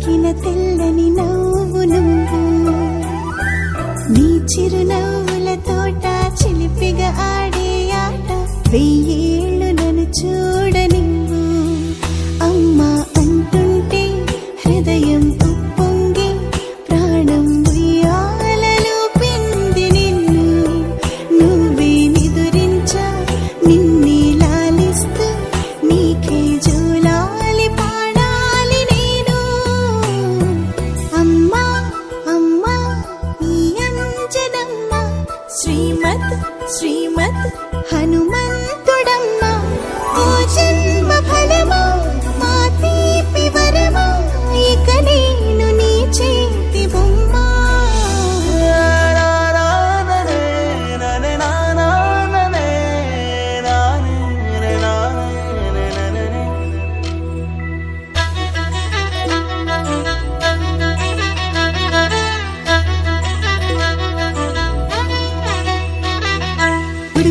పలికిన తెల్లని నవ్వు నువ్వు నీ చిరునవ్వుల తోట చిలిపిగా ఆడే ఆట వెయ్యేళ్ళు నన్ను చూడనివ్వు అమ్మా అంటుంటే హృదయం ఉప్పొంగి ప్రాణం ఉయ్యాలలో పింది నిన్ను నువ్వే నిదురించా నిన్నే లాలిస్తూ నీకే జోలాలి పాడాలి నేను అమ్మా అమ్మా ఈ అంజనమ్మ శ్రీమత్ శ్రీమత్ హనుమంతుడమ్మ ఓ జన్మ ఫలమా మా తీపి వరమా ఇక నేను నీ చేతి బొమ్మ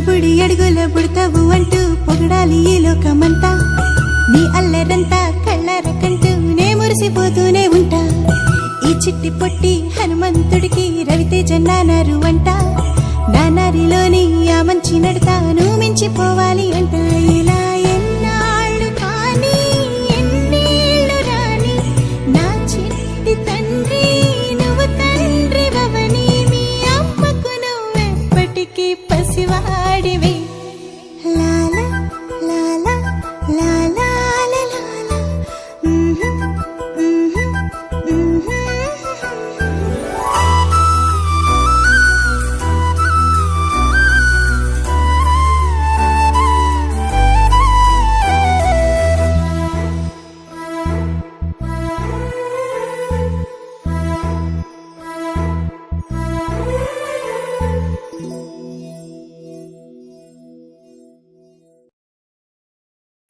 బుడి అడుగుల బుడతావు అంటూ పొగడాలి ఈ లోకమంతా నీ అల్లరంతా కళ్ళారకంటూ నే మురిసిపోతూనే ఉంటా ఈ చిట్టి పొట్టి హనుమంతుడికి రవితేజ నానారు అంట నానారిలోని ఆ మంచి నడతాను మించిపోవాలి అంట ఇలా ఎన్నాళ్ళు కానీ ఎన్నేళ్ళు రాని నా చిట్టి తండ్రి నువ్వు తండ్రి భవని మీ అమ్మకు నువ్వెప్పటికీ పసివాడివి లా